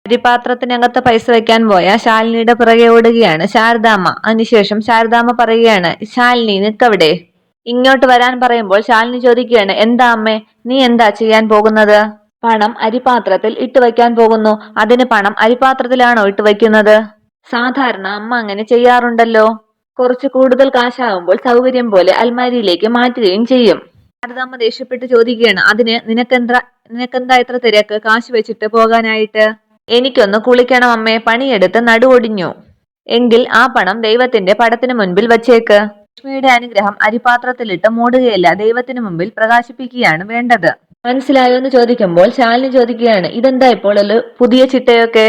അരിപാത്രത്തിനകത്ത് പൈസ വെക്കാൻ പോയ ശാലിനിയുടെ പിറകെ ഓടുകയാണ് ശാരദാമ്മ. അതിനുശേഷം ശാരദാമ്മ പറയുകയാണ്, ശാലിനി നിക്കവിടെ. ഇങ്ങോട്ട് വരാൻ പറയുമ്പോൾ ശാലിനി ചോദിക്കുകയാണ്, എന്താ അമ്മേ, നീ എന്താ ചെയ്യാൻ പോകുന്നത്? പണം അരിപാത്രത്തിൽ ഇട്ട് വയ്ക്കാൻ പോകുന്നു. അതിന് പണം അരിപാത്രത്തിലാണോ ഇട്ട് വയ്ക്കുന്നത്? സാധാരണ അമ്മ അങ്ങനെ ചെയ്യാറുണ്ടല്ലോ. കുറച്ച് കൂടുതൽ കാശാകുമ്പോൾ സൗകര്യം പോലെ അൽമാരിയിലേക്ക് മാറ്റുകയും ചെയ്യും. ശാരദാമ്മ ദേഷ്യപ്പെട്ട് ചോദിക്കുകയാണ്, അതിന് നിനക്കെന്താ ഇത്ര തിരക്ക് കാശ് വെച്ചിട്ട് പോകാനായിട്ട്? എനിക്കൊന്ന് കുളിക്കണം അമ്മേ, പണിയെടുത്ത് നടുവൊടിഞ്ഞു. എങ്കിൽ ആ പണം ദൈവത്തിന്റെ പടത്തിന് മുൻപിൽ വച്ചേക്ക്. ലക്ഷ്മിയുടെ അനുഗ്രഹം അരിപാത്രത്തിലിട്ട് മൂടുകയല്ല, ദൈവത്തിന് മുമ്പിൽ പ്രകാശിപ്പിക്കുകയാണ് വേണ്ടത്. മനസ്സിലായോ എന്ന് ചോദിക്കുമ്പോൾ ശാലിനി ചോദിക്കുകയാണ്, ഇതെന്താ ഇപ്പോൾ പുതിയ ചിട്ടയൊക്കെ?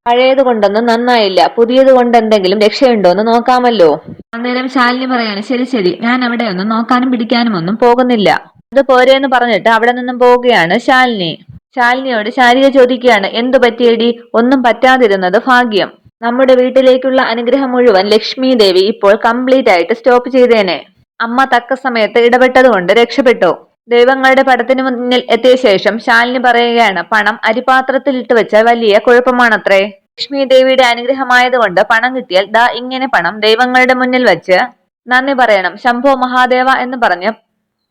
പഴയത് കൊണ്ടൊന്നും നന്നായില്ല, പുതിയത് കൊണ്ട് എന്തെങ്കിലും രക്ഷയുണ്ടോ എന്ന് നോക്കാമല്ലോ. അന്നേരം ശാലിനി പറയാണ്, ശരി ശരി, ഞാൻ അവിടെ ഒന്നും നോക്കാനും പിടിക്കാനും ഒന്നും പോകുന്നില്ല. അത് പോരെന്ന് പറഞ്ഞിട്ട് അവിടെ നിന്നും പോവുകയാണ് ശാലിനി. ശാലിനിയോട് ശാരിക ചോദിക്കുകയാണ്, എന്തു പറ്റിയേടി? ഒന്നും പറ്റാതിരുന്നത് ഭാഗ്യം. നമ്മുടെ വീട്ടിലേക്കുള്ള അനുഗ്രഹം മുഴുവൻ ലക്ഷ്മി ദേവി ഇപ്പോൾ കംപ്ലീറ്റ് ആയിട്ട് സ്റ്റോപ്പ് ചെയ്തേനെ. അമ്മ തക്ക സമയത്ത് ഇടപെട്ടത് കൊണ്ട് രക്ഷപ്പെട്ടു. ദൈവങ്ങളുടെ പടത്തിന് മുന്നിൽ എത്തിയ ശേഷം ശാലിനി പറയുകയാണ്, പണം അരിപാത്രത്തിൽ ഇട്ട് വെച്ച വലിയ കുഴപ്പമാണത്രേ. ലക്ഷ്മി ദേവിയുടെ അനുഗ്രഹമായതുകൊണ്ട് പണം കിട്ടിയാൽ ദാ ഇങ്ങനെ പണം ദൈവങ്ങളുടെ മുന്നിൽ വെച്ച് നന്ദി പറയണം, ശംഭോ മഹാദേവ എന്ന് പറഞ്ഞ്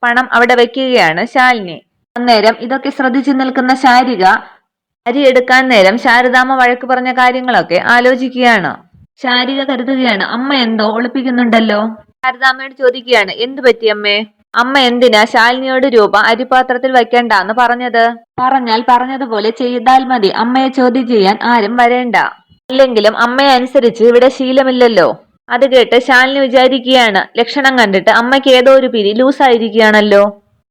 പണം അവിടെ വെക്കുകയാണ് ശാലിനി. അന്നേരം ഇതൊക്കെ ശ്രദ്ധിച്ചു നിൽക്കുന്ന ശാരിക അരി എടുക്കാൻ നേരം ശാരദാമ്മ വഴക്ക് പറഞ്ഞ കാര്യങ്ങളൊക്കെ ആലോചിക്കുകയാണ്. ശാരിക കരുതുകയാണ്, അമ്മ എന്തോ ഒളിപ്പിക്കുന്നുണ്ടല്ലോ. ശാരദാമ്മയോട് ചോദിക്കുകയാണ്, എന്തു പറ്റി അമ്മേ? അമ്മ എന്തിനാ ശാലിനിയോട് രൂപ അരിപാത്രത്തിൽ വെക്കണ്ടെന്ന് പറഞ്ഞത്? പറഞ്ഞാൽ പറഞ്ഞതുപോലെ ചെയ്താൽ മതി, അമ്മയെ ചോദ്യം ചെയ്യാൻ ആരും വരേണ്ട. ഇല്ലെങ്കിലും അമ്മയെ അനുസരിച്ച് ഇവിടെ ശീലമില്ലല്ലോ. അത് കേട്ട് ശാലിനി വിചാരിക്കുകയാണ്, ലക്ഷണം കണ്ടിട്ട് അമ്മയ്ക്ക് ഏതോ ഒരു പിരി ലൂസായിരിക്കുകയാണല്ലോ.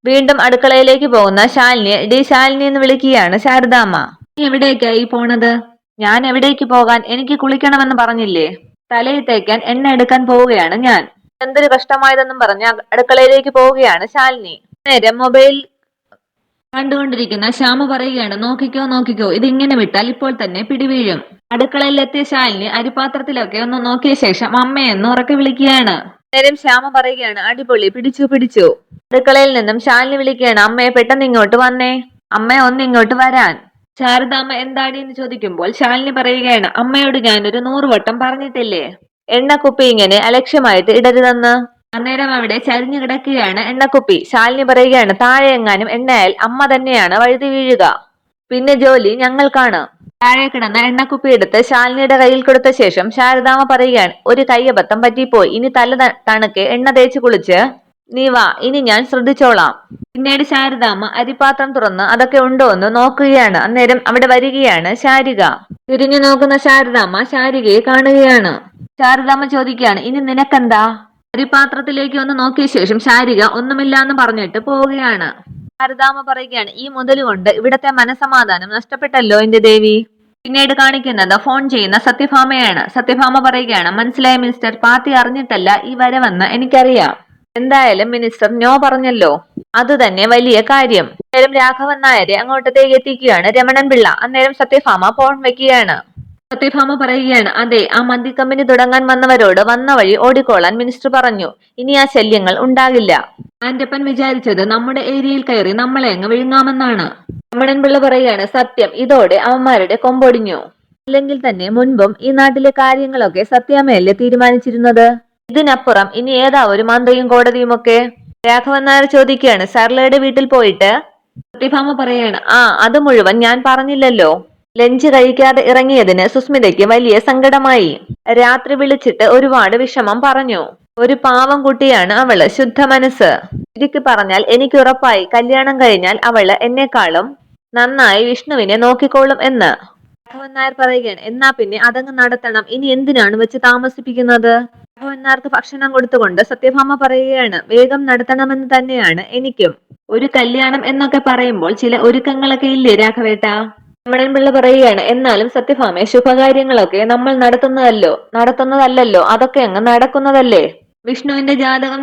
വീണ്ടും അടുക്കളയിലേക്ക് പോകുന്ന ശാലിനിയെ ഡി ശാലിനി എന്ന് വിളിക്കുകയാണ് ശാരദാമ്മ. നീ എവിടേക്കായി പോണത്? ഞാൻ എവിടേക്ക് പോകാൻ, എനിക്ക് കുളിക്കണമെന്ന് പറഞ്ഞില്ലേ. തലയിൽ തേക്കാൻ എണ്ണ എടുക്കാൻ പോവുകയാണ് ഞാൻ. എന്തൊരു കഷ്ടമായതെന്നും പറഞ്ഞ അടുക്കളയിലേക്ക് പോവുകയാണ് ശാലിനി. നേരം മൊബൈൽ കണ്ടുകൊണ്ടിരിക്കുന്ന ശ്യാമ പറയുകയാണ്, നോക്കിക്കോ നോക്കിക്കോ, ഇതിങ്ങനെ വിട്ടാൽ ഇപ്പോൾ തന്നെ പിടിവീഴും. അടുക്കളയിലെത്തിയ ശാലിനി അരിപാത്രത്തിലൊക്കെ ഒന്ന് നോക്കിയ ശേഷം അമ്മയെന്ന് ഉറക്കെ വിളിക്കുകയാണ്. നേരം ശ്യാമ പറയുകയാണ്, അടിപൊളി, പിടിച്ചു പിടിച്ചു. അടുക്കളയിൽ നിന്നും ശാലിനി വിളിക്കുകയാണ്, അമ്മയെ പെട്ടെന്ന് ഇങ്ങോട്ട് വന്നേ, അമ്മ ഒന്ന് ഇങ്ങോട്ട് വരാൻ. ശാരദാമ്മ എന്താടി എന്ന് ചോദിക്കുമ്പോൾ ശാലിനി പറയുകയാണ്, അമ്മയോട് ഞാനൊരു 100 വട്ടം പറഞ്ഞിട്ടില്ലേ എണ്ണക്കുപ്പി ഇങ്ങനെ അലക്ഷ്യമായിട്ട് ഇടരുതെന്ന്. അന്നേരം അവിടെ ചരിഞ്ഞു കിടക്കുകയാണ് എണ്ണക്കുപ്പി. ശാലിനി പറയുകയാണ്, താഴെ എങ്ങാനും എണ്ണയാൽ അമ്മ തന്നെയാണ് വഴുതി വീഴുക, പിന്നെ ജോലി ഞങ്ങൾക്കാണ്. താഴെ കിടന്ന എണ്ണക്കുപ്പി എടുത്ത് ശാലിനിയുടെ കയ്യിൽ കൊടുത്ത ശേഷം ശാരദാമ്മ പറയുകയാണ്, ഒരു കയ്യബദ്ധം പറ്റിപ്പോയി, ഇനി തല തണുക്കെ എണ്ണ തേച്ച് കുളിച്ച് നീ വാ, ഇനി ഞാൻ ശ്രദ്ധിച്ചോളാം. പിന്നീട് ശാരദാമ്മ അരിപാത്രം തുറന്ന് അതൊക്കെ ഉണ്ടോ എന്ന് നോക്കുകയാണ്. അന്നേരം അവിടെ വരികയാണ് ശാരിക. തിരിഞ്ഞു നോക്കുന്ന ശാരദാമ്മ ശാരികയെ കാണുകയാണ്. ശാരദാമ്മ ചോദിക്കുകയാണ്, ഇനി നിനക്കെന്താ? അരിപാത്രത്തിലേക്ക് ഒന്ന് നോക്കിയ ശേഷം ശാരിക ഒന്നുമില്ലാന്ന് പറഞ്ഞിട്ട് പോവുകയാണ്. ശാരദാമ്മ പറയുകയാണ്, ഈ മുതൽ കൊണ്ട് ഇവിടത്തെ മനസമാധാനം നഷ്ടപ്പെട്ടല്ലോ എന്റെ ദേവി. പിന്നീട് കാണിക്കുന്നത് ഫോൺ ചെയ്യുന്ന സത്യഭാമയാണ്. സത്യഭാമ പറയുകയാണ്, മനസ്സിലായ മിനിസ്റ്റർ, പാർട്ടി അറിഞ്ഞിട്ടല്ല ഈ വരവെന്ന് എനിക്കറിയാം. എന്തായാലും മിനിസ്റ്റർ നോ പറഞ്ഞല്ലോ, അത് തന്നെ വലിയ കാര്യം. അന്നേരം രാഘവൻ നായരെ അങ്ങോട്ടത്തേക്ക് എത്തിക്കുകയാണ് രമണൻ പിള്ള. അന്നേരം സത്യഭാമ ഫോൺ വെക്കുകയാണ്. സത്യഭാമ പറയുകയാണ്, അതെ, ആ മദ്യ കമ്പനി തുടങ്ങാൻ വന്നവരോട് വന്ന വഴി ഓടിക്കോളാൻ മിനിസ്റ്റർ പറഞ്ഞു. ഇനി ആ ശല്യങ്ങൾ ഉണ്ടാകില്ല. ആന്റപ്പൻ വിചാരിച്ചത് നമ്മുടെ ഏരിയയിൽ കയറി നമ്മളെ അങ്ങ് വിഴുങ്ങാമെന്നാണ്. രമണൻ പിള്ള പറയുകയാണ്, സത്യം, ഇതോടെ അവന്മാരുടെ കൊമ്പൊടിഞ്ഞു. അല്ലെങ്കിൽ തന്നെ മുൻപും ഈ നാട്ടിലെ കാര്യങ്ങളൊക്കെ സത്യാമ്മയല്ലേ തീരുമാനിച്ചിരുന്നത്. ഇതിനപ്പുറം ഇനി ഏതാ ഒരു മന്ത്രിയും കോടതിയും ഒക്കെ? രാഘവൻ നായർ ചോദിക്കുകയാണ്, സർലയുടെ വീട്ടിൽ പോയിട്ട്? സത്യഭാമ പറയാണ്, ആ അത് മുഴുവൻ ഞാൻ പറഞ്ഞില്ലല്ലോ. ലഞ്ച് കഴിക്കാതെ ഇറങ്ങിയതിന് സുസ്മിതയ്ക്ക് വലിയ സങ്കടമായി. രാത്രി വിളിച്ചിട്ട് ഒരുപാട് വിഷമം പറഞ്ഞു. ഒരു പാവം കുട്ടിയാണ് അവള്, ശുദ്ധ മനസ്സ്. ശരിക്ക് പറഞ്ഞാൽ എനിക്ക് ഉറപ്പായി കല്യാണം കഴിഞ്ഞാൽ അവള് എന്നെക്കാളും നന്നായി വിഷ്ണുവിനെ നോക്കിക്കോളും എന്ന്. രാഘവൻ നായർ പറയുകയാണ്, എന്നാ പിന്നെ അതങ്ങ് നടത്തണം, ഇനി എന്തിനാണ് വെച്ച് താമസിപ്പിക്കുന്നത്? രാഘവൻ നായർക്ക് ഭക്ഷണം കൊടുത്തുകൊണ്ട് സത്യഭാമ പറയുകയാണ്, വേഗം നടത്തണമെന്ന് തന്നെയാണ് എനിക്കും. ഒരു കല്യാണം എന്നൊക്കെ പറയുമ്പോൾ ചില ഒരുക്കങ്ങളൊക്കെ ഇല്ലേ രാഘവേട്ട? രമണൻ പിള്ള പറയുകയാണ്, എന്നാലും സത്യഭാമയെ ശുഭകാര്യങ്ങളൊക്കെ നമ്മൾ നടത്തുന്നതല്ലല്ലോ, അതൊക്കെ അങ്ങ് നടക്കുന്നതല്ലേ. വിഷ്ണുവിന്റെ ജാതകം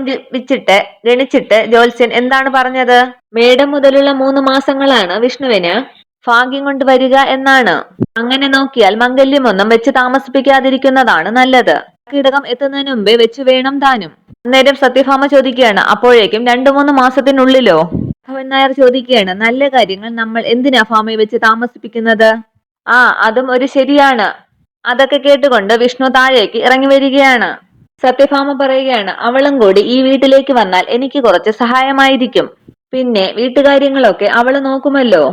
ഗണിച്ചിട്ട് ജ്യോത്സ്യൻ എന്താണ് പറഞ്ഞത്? മേടം മുതലുള്ള 3 മാസങ്ങളാണ് വിഷ്ണുവിന് ഭാഗ്യം കൊണ്ട് വരിക എന്നാണ്. അങ്ങനെ നോക്കിയാൽ മംഗല്യമൊന്നും വെച്ച് താമസിപ്പിക്കാതിരിക്കുന്നതാണ് നല്ലത്. കീടകം എത്തുന്നതിന് മുമ്പേ വെച്ച് വേണം താനും. അന്നേരം സത്യഭാമ ചോദിക്കുകയാണ്, അപ്പോഴേക്കും 2-3 മാസത്തിനുള്ളിലോ? രാഘവൻ നായർ ചോദിക്കുകയാണ്, നല്ല കാര്യങ്ങൾ നമ്മൾ എന്തിനാ ഭാമയെ വെച്ച് താമസിപ്പിക്കുന്നത്? ആ അതും ഒരു ശരിയാണ്. അതൊക്കെ കേട്ടുകൊണ്ട് വിഷ്ണു താഴേക്ക് ഇറങ്ങി വരികയാണ്. സത്യഭാമ പറയുകയാണ്, അവളും കൂടി ഈ വീട്ടിലേക്ക് വന്നാൽ എനിക്ക് കുറച്ച് സഹായമായിരിക്കും. പിന്നെ വീട്ടുകാര്യങ്ങളൊക്കെ അവള് നോക്കുമല്ലോ.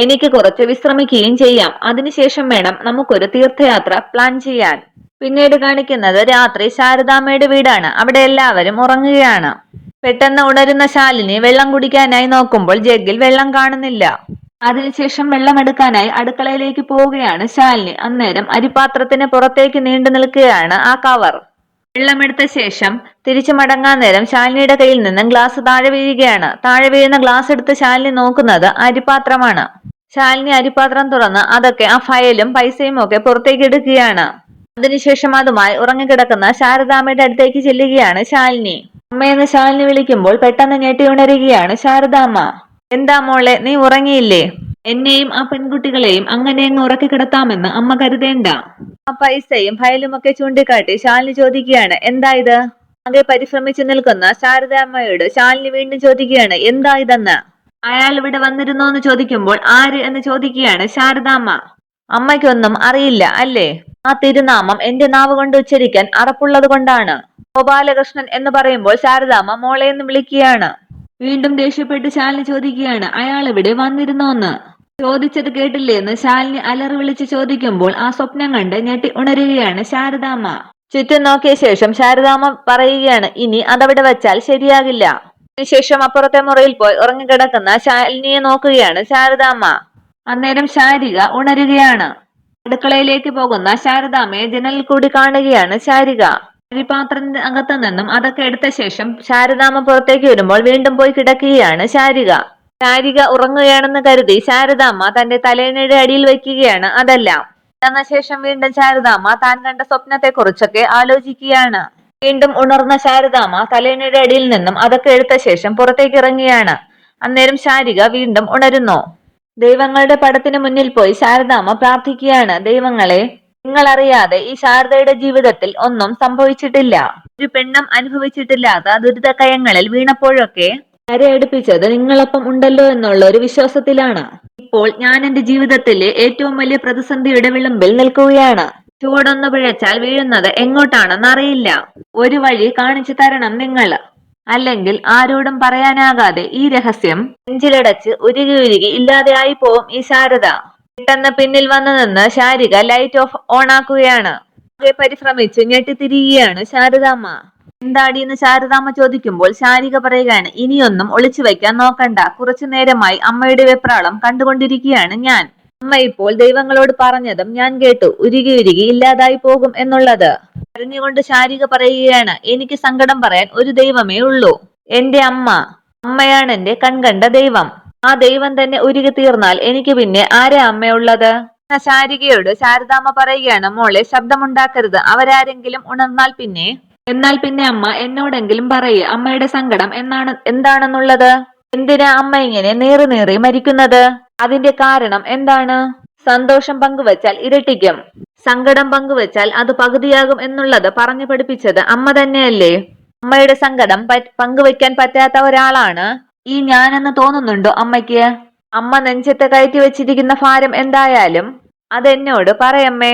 എനിക്ക് കുറച്ച് വിശ്രമിക്കുകയും ചെയ്യാം. അതിനുശേഷം വേണം നമുക്കൊരു തീർത്ഥയാത്ര പ്ലാൻ ചെയ്യാൻ. പിന്നീട് കാണിക്കുന്നത് രാത്രി ശാരദാമ്മയുടെ വീടാണ്. അവിടെ എല്ലാവരും ഉറങ്ങുകയാണ്. പെട്ടെന്ന് ഉണരുന്ന ശാലിനി വെള്ളം കുടിക്കാനായി നോക്കുമ്പോൾ ജഗ്ഗിൽ വെള്ളം കാണുന്നില്ല. അതിനുശേഷം വെള്ളമെടുക്കാനായി അടുക്കളയിലേക്ക് പോവുകയാണ് ശാലിനി. അന്നേരം അരിപാത്രത്തിന് പുറത്തേക്ക് നീണ്ടു നിൽക്കുകയാണ് ആ കവർ. വെള്ളമെടുത്ത ശേഷം തിരിച്ചു മടങ്ങാൻ നേരം ശാലിനിയുടെ കയ്യിൽ നിന്നും ഗ്ലാസ് താഴെ വീഴുകയാണ്. താഴെ വീഴുന്ന ഗ്ലാസ് എടുത്ത് ശാലിനി നോക്കുന്നത് അരിപാത്രമാണ്. ശാലിനി അരിപാത്രം തുറന്ന് അതൊക്കെ ആ ഫയലും പൈസയും ഒക്കെ പുറത്തേക്ക് എടുക്കുകയാണ്. അതിനുശേഷം അതുമായി ഉറങ്ങിക്കിടക്കുന്ന ശാരദാമ്മയുടെ അടുത്തേക്ക് ചെല്ലുകയാണ് ശാലിനി. അമ്മയെന്ന് ശാലിനി വിളിക്കുമ്പോൾ പെട്ടെന്ന് ഞെട്ടി ഉണരുകയാണ് ശാരദാമ്മ. എന്താ മോളെ, നീ ഉറങ്ങിയില്ലേ? എന്നെയും ആ പെൺകുട്ടികളെയും അങ്ങനെ അങ്ങ് ഉറക്കി കിടത്താമെന്ന് അമ്മ കരുതേണ്ട. ആ പൈസയും ഫയലും ഒക്കെ ചൂണ്ടിക്കാട്ടി ശാലിനി ചോദിക്കുകയാണ്, എന്താ ഇത്? ആകെ പരിശ്രമിച്ചു നിൽക്കുന്ന ശാരദാമ്മയോട് ശാലിനി വീണ്ടും ചോദിക്കുകയാണ്, എന്താ ഇതെന്ന്. അയാൾ ഇവിടെ വന്നിരുന്നോ എന്ന് ചോദിക്കുമ്പോൾ ആര് എന്ന് ചോദിക്കുകയാണ് ശാരദാമ്മ. അമ്മയ്ക്കൊന്നും അറിയില്ല അല്ലേ? ആ തിരുനാമം എന്റെ നാവ് കൊണ്ട് ഉച്ചരിക്കാൻ അറപ്പുള്ളത് കൊണ്ടാണ്. ഗോപാലകൃഷ്ണൻ എന്ന് പറയുമ്പോൾ ശാരദാമ്മ മോളെ എന്ന് വിളിക്കുകയാണ്. വീണ്ടും ദേഷ്യപ്പെട്ട് ശാലിനി ചോദിക്കുകയാണ്, അയാൾ ഇവിടെ വന്നിരുന്നോന്ന്. ചോദിച്ചത് കേട്ടില്ലേ എന്ന് ശാലിനി അലറി വിളിച്ച് ചോദിക്കുമ്പോൾ ആ സ്വപ്നം കണ്ട് ഞെട്ടി ഉണരുകയാണ് ശാരദാമ്മ. ചുറ്റും നോക്കിയ ശേഷം ശാരദാമ്മ പറയുകയാണ്, ഇനി അതവിടെ വെച്ചാൽ ശരിയാകില്ല. അതിനുശേഷം അപ്പുറത്തെ മുറിയിൽ പോയി ഉറങ്ങിക്കിടക്കുന്ന ശാലിനിയെ നോക്കുകയാണ് ശാരദാമ്മ. അന്നേരം ശാരിക ഉണരുകയാണ്. അടുക്കളയിലേക്ക് പോകുന്ന ശാരദാമ്മയെ ജനലിൽ കൂടി കാണുകയാണ് ശാരിക. അരിപാത്രത്തിന്റെ അകത്തു നിന്നും അതൊക്കെ എടുത്ത ശേഷം ശാരദാമ്മ പുറത്തേക്ക് വരുമ്പോൾ വീണ്ടും പോയി കിടക്കുകയാണ് ശാരിക. ശാരിക ഉറങ്ങുകയാണെന്ന് കരുതി ശാരദാമ്മ തന്റെ തലേണയുടെ അടിയിൽ വയ്ക്കുകയാണ് അതെല്ലാം. എന്ന ശേഷം വീണ്ടും ശാരദാമ്മ താൻ കണ്ട സ്വപ്നത്തെ കുറിച്ചൊക്കെ ആലോചിക്കുകയാണ്. വീണ്ടും ഉണർന്ന ശാരദാമ്മ തലേണയുടെ അടിയിൽ നിന്നും അതൊക്കെ എടുത്ത ശേഷം പുറത്തേക്ക് ഇറങ്ങുകയാണ്. അന്നേരം ശാരിക വീണ്ടും ഉണരുന്നു. ദൈവങ്ങളുടെ പടത്തിന് മുന്നിൽ പോയി ശാരദാമ്മ പ്രാർത്ഥിക്കുകയാണ്, ദൈവങ്ങളെ, നിങ്ങളറിയാതെ ഈ ശാരദയുടെ ജീവിതത്തിൽ ഒന്നും സംഭവിച്ചിട്ടില്ല. ഒരു പെണ്ണും അനുഭവിച്ചിട്ടില്ലാത്ത ദുരിതക്കയങ്ങളിൽ വീണപ്പോഴൊക്കെ കരയടുപ്പിച്ചത് നിങ്ങളൊപ്പം ഉണ്ടല്ലോ എന്നുള്ള ഒരു വിശ്വാസത്തിലാണ്. ഇപ്പോൾ ഞാൻ എന്റെ ജീവിതത്തിലെ ഏറ്റവും വലിയ പ്രതിസന്ധിയുടെ വിളിമ്പിൽ നിൽക്കുകയാണ്. ചുവടൊന്ന് പിഴച്ചാൽ വീഴുന്നത് എങ്ങോട്ടാണെന്ന് അറിയില്ല. ഒരു വഴി കാണിച്ചു തരണം നിങ്ങൾ. അല്ലെങ്കിൽ ആരോടും പറയാനാകാതെ ഈ രഹസ്യം നെഞ്ചിലടച്ച് ഉരുകി ഉരുകി ഇല്ലാതെയായി പോവും ഈ ശാരദ. പെട്ടെന്ന് പിന്നിൽ വന്നു നിന്ന് ശാരിക ലൈറ്റ് ഓൺ ആക്കുകയാണ്. പരിശ്രമിച്ച് ഞെട്ടിത്തിരിയുകയാണ് ശാരദാമ്മ. എന്താടിയെന്ന് ശാരദാമ്മ ചോദിക്കുമ്പോൾ ശാരിക പറയുകയാണ്, ഇനിയൊന്നും ഒളിച്ചു വയ്ക്കാൻ നോക്കണ്ട. കുറച്ചു നേരമായി അമ്മയുടെ വെപ്രാളം കണ്ടുകൊണ്ടിരിക്കുകയാണ് ഞാൻ. അമ്മ ഇപ്പോൾ ദൈവങ്ങളോട് പറഞ്ഞതും ഞാൻ കേട്ടു, ഉരുകി ഉരുകി ഇല്ലാതായി പോകും എന്നുള്ളത്. കരഞ്ഞുകൊണ്ട് ശാരിക പറയുകയാണ്, എനിക്ക് സങ്കടം പറയാൻ ഒരു ദൈവമേ ഉള്ളൂ, എന്റെ അമ്മ. അമ്മയാണ് എന്റെ കൺകണ്ട ദൈവം. ആ ദൈവം തന്നെ ഉരുകി തീർന്നാൽ എനിക്ക് പിന്നെ ആരാ അമ്മയുള്ളത്? ശാരികയോട് ശാരദാമ്മ പറയുകയാണ്, മോളെ ശബ്ദമുണ്ടാക്കരുത്. അവരാരെങ്കിലും ഉണർന്നാൽ എന്നാൽ പിന്നെ അമ്മ എന്നോടെങ്കിലും പറയേ, അമ്മയുടെ സങ്കടം എന്താണെന്നുള്ളത്. എന്തിനാ അമ്മ ഇങ്ങനെ നീറി നീറി മരിക്കുന്നത്? അതിന്റെ കാരണം എന്താണ്? സന്തോഷം പങ്കുവച്ചാൽ ഇരട്ടിക്കും, സങ്കടം പങ്കുവച്ചാൽ അത് പകുതിയാകും എന്നുള്ളത് പറഞ്ഞു പഠിപ്പിച്ചത് അമ്മ തന്നെയല്ലേ? അമ്മയുടെ സങ്കടം പങ്കുവെക്കാൻ പറ്റാത്ത ഒരാളാണ് ഈ ഞാനെന്ന് തോന്നുന്നുണ്ടോ അമ്മയ്ക്ക്? അമ്മ നെഞ്ചത്ത് കയറ്റി വെച്ചിരിക്കുന്ന ഭാരം എന്തായാലും അതെന്നോട് പറയമ്മേ.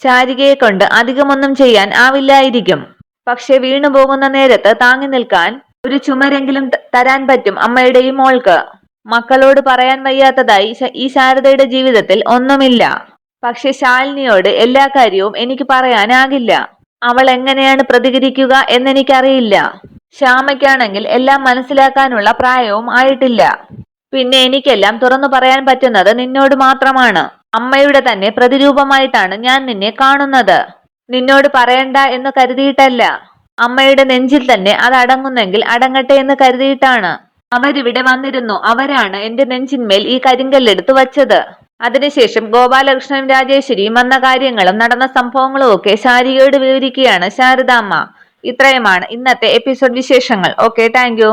ശാരികയെ കൊണ്ട് അധികമൊന്നും ചെയ്യാൻ ആവില്ലായിരിക്കും. പക്ഷെ വീണു പോകുന്ന നേരത്ത് താങ്ങി നിൽക്കാൻ ഒരു ചുമരെങ്കിലും തരാൻ പറ്റും അമ്മയുടെ ഈ മോൾക്ക്. മക്കളോട് പറയാൻ വയ്യാത്തതായി ഈ ശാരദയുടെ ജീവിതത്തിൽ ഒന്നുമില്ല. പക്ഷെ ശാലിനിയോട് എല്ലാ കാര്യവും എനിക്ക് പറയാനാകില്ല. അവൾ എങ്ങനെയാണ് പ്രതികരിക്കുക എന്നെനിക്കറിയില്ല. ശ്യാമയ്ക്കാണെങ്കിൽ എല്ലാം മനസ്സിലാക്കാനുള്ള പ്രായവും ആയിട്ടില്ല. പിന്നെ എനിക്കെല്ലാം തുറന്നു പറയാൻ പറ്റുന്നത് നിന്നോട് മാത്രമാണ്. അമ്മയുടെ തന്നെ പ്രതിരൂപമായിട്ടാണ് ഞാൻ നിന്നെ കാണുന്നത്. നിന്നോട് പറയണ്ട എന്ന് കരുതിയിട്ടല്ല, അമ്മയുടെ നെഞ്ചിൽ തന്നെ അത് അടങ്ങുന്നെങ്കിൽ അടങ്ങട്ടെ എന്ന് കരുതിയിട്ടാണ്. അവരിവിടെ വന്നിരുന്നു. അവരാണ് എന്റെ നെഞ്ചിന്മേൽ ഈ കരിങ്കല്ലെടുത്ത് വച്ചത്. അതിനുശേഷം ഗോപാലകൃഷ്ണനും രാജേശ്വരിയും വന്ന കാര്യങ്ങളും നടന്ന സംഭവങ്ങളും ഒക്കെ ശാരികയോട് വിവരിക്കുകയാണ് ശാരദാമ്മ. ഇത്രയുമാണ് ഇന്നത്തെ എപ്പിസോഡ് വിശേഷങ്ങൾ. Okay, thank you.